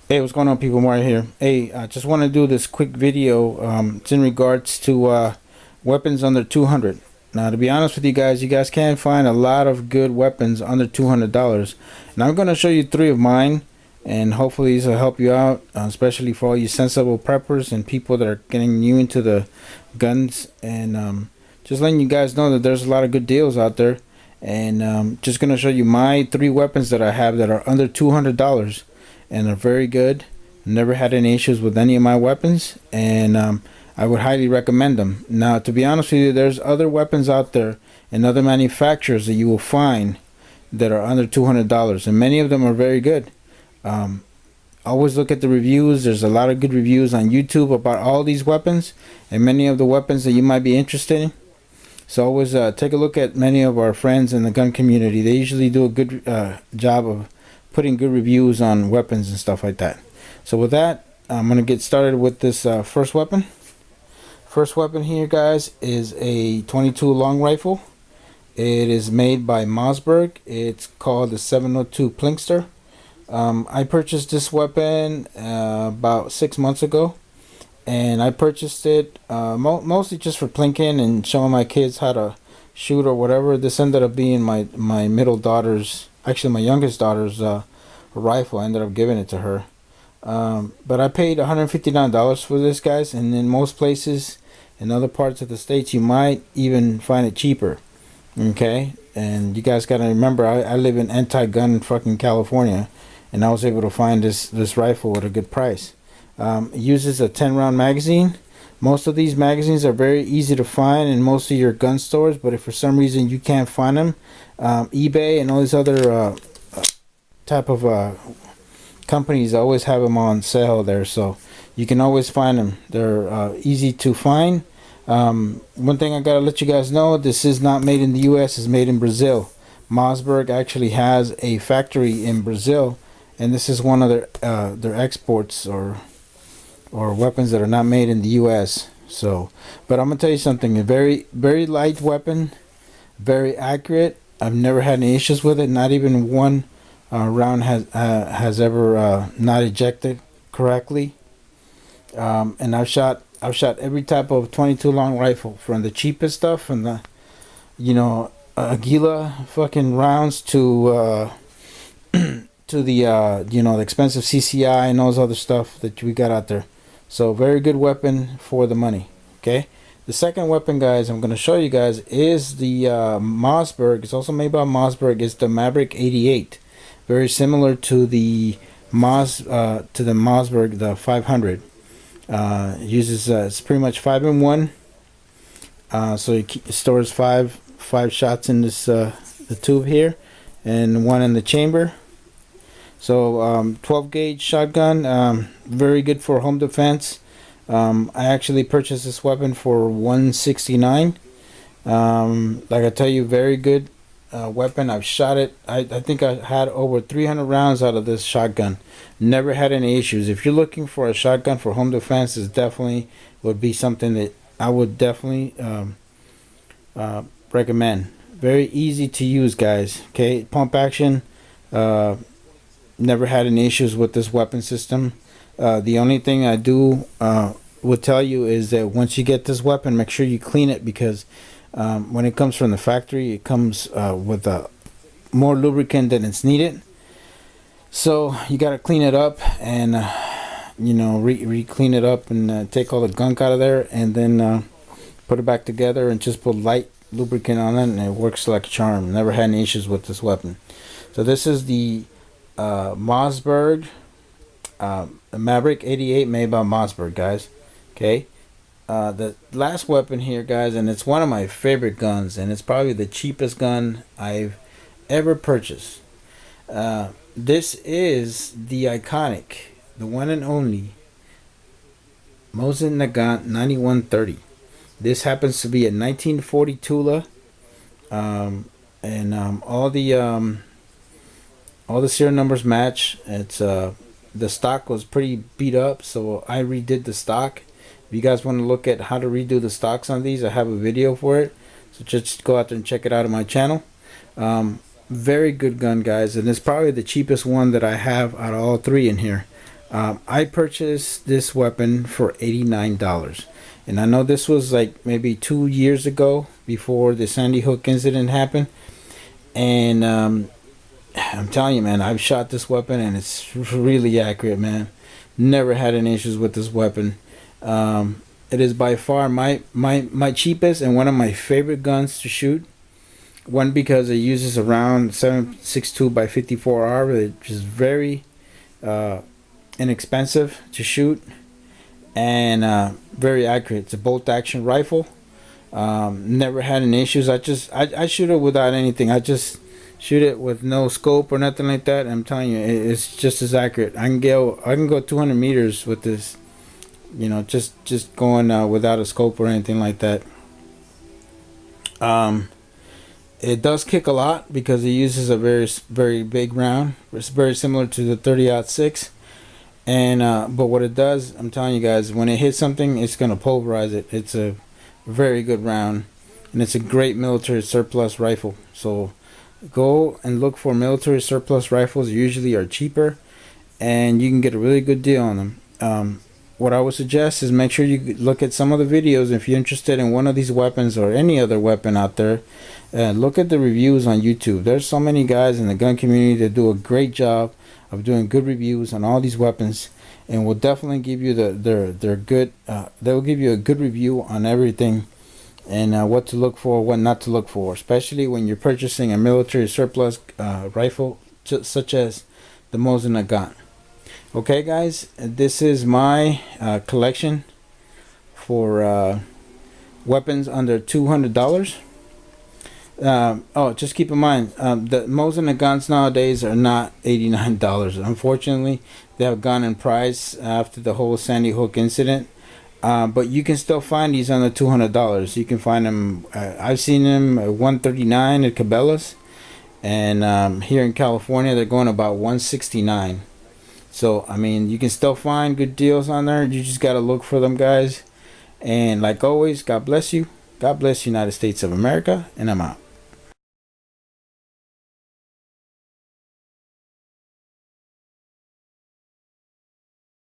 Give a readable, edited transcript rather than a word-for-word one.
Hey, what's going on, people? Mario here. Hey, I just want to do this quick video. It's in regards to weapons under 200. Now, to be honest with you guys can find a lot of good weapons under $200. And I'm going to show you three of mine, and hopefully these will help you out, especially for all you sensible preppers and people that are getting new into the guns. And just letting you guys know that there's a lot of good deals out there. And just going to show you my three weapons that I have that are under $200 and are very good. Never had any issues with any of my weapons, and I would highly recommend them. Now, to be honest with you, there's other weapons out there and other manufacturers that you will find that are under $200, and many of them are very good. Always look at the reviews. There's a lot of good reviews on YouTube about all these weapons and many of the weapons that you might be interested in. So always take a look at many of our friends in the gun community. They usually do a good job of putting good reviews on weapons and stuff like that. So with that, I'm going to get started with this first weapon. First weapon here, guys, is a 22 long rifle. It is made by Mossberg. It's called the 702 Plinkster. I purchased this weapon about 6 months ago, and I purchased it mostly just for plinking and showing my kids how to shoot or whatever. This ended up being my middle daughter's, actually my youngest daughter's rifle. I ended up giving it to her. But I paid $159 for this, guys, and in most places in other parts of the states you might even find it cheaper. Okay, and you guys gotta remember, I live in anti-gun fucking California, and I was able to find this rifle at a good price. It uses a 10-round magazine. Most of these magazines are very easy to find in most of your gun stores, but if for some reason you can't find them, eBay and all these other type of companies always have them on sale there, so you can always find them. They're easy to find. One thing I gotta let you guys know, this is not made in the US, it's made in Brazil. Mossberg actually has a factory in Brazil, and this is one of their exports or weapons that are not made in the US. So, but I'm gonna tell you something, a very light weapon, very accurate. I've never had any issues with it. Not even one round has ever not ejected correctly. And I've shot every type of 22 long rifle, from the cheapest stuff, from the Aguila fucking rounds to to the the expensive CCI and all those other stuff that we got out there. So very good weapon for the money. Okay, the second weapon, guys, I'm going to show you guys is the Mossberg. It's also made by Mossberg. It's the Maverick 88, very similar to the Mossberg, the 500. Uses it's pretty much 5-in-1. So it stores five shots in this the tube here, and one in the chamber. So 12 gauge shotgun, very good for home defense. I actually purchased this weapon for $169. Like I tell you, very good weapon. I've shot it. I think I had over 300 rounds out of this shotgun. Never had any issues. If you're looking for a shotgun for home defense, it definitely would be something that I would definitely recommend. Very easy to use, guys. Okay, pump action. Never had any issues with this weapon system. The only thing I would tell you is that once you get this weapon, make sure you clean it, because when it comes from the factory, it comes with more lubricant than it's needed. So you got to clean it up and re-clean it up and take all the gunk out of there, and then put it back together and just put light lubricant on it, and it works like a charm. Never had any issues with this weapon. So this is the Mossberg Maverick 88, made by Mossberg, guys. Okay, the last weapon here, guys, and it's one of my favorite guns, and it's probably the cheapest gun I've ever purchased. This is the iconic, the one and only Mosin Nagant 9130. This happens to be a 1940 Tula, and all the serial numbers match. It's the stock was pretty beat up, so I redid the stock. If you guys want to look at how to redo the stocks on these, I have a video for it, so just go out there and check it out on my channel. Very good gun, guys, and it's probably the cheapest one that I have out of all three in here. I purchased this weapon for $89. And I know this was like maybe 2 years ago before the Sandy Hook incident happened. And I'm telling you, man, I've shot this weapon and it's really accurate, man. Never had any issues with this weapon. It is by far my cheapest and one of my favorite guns to shoot. One, because it uses a round 7.62 by 54R, which is very inexpensive to shoot and very accurate. It's a bolt action rifle. Never had any issues. I shoot it without anything. I just shoot it with no scope or nothing like that. I'm telling you, it's just as accurate. I can go 200 meters with this. You know, just going without a scope or anything like that. It does kick a lot because it uses a very big round. It's very similar to the 30-06. And but what it does, I'm telling you guys, when it hits something, it's gonna pulverize it. It's a very good round, and it's a great military surplus rifle. So go and look for military surplus rifles. Usually are cheaper, and you can get a really good deal on them. What I would suggest is make sure you look at some of the videos if you're interested in one of these weapons or any other weapon out there. Look at the reviews on YouTube. There's so many guys in the gun community that do a great job of doing good reviews on all these weapons, and will definitely give you their good. They'll give you a good review on everything, and what to look for, what not to look for, especially when you're purchasing a military surplus rifle such as the Mosin Nagant. Okay, guys, this is my collection for weapons under $200. Oh, just keep in mind, the Mosin Nagants nowadays are not $89. Unfortunately, they have gone in price after the whole Sandy Hook incident. But you can still find these under $200. You can find them. I've seen them at $139 at Cabela's, and here in California they're going about $169. So I mean, you can still find good deals on there. You just gotta look for them, guys. And like always, God bless you. God bless the United States of America, and I'm out.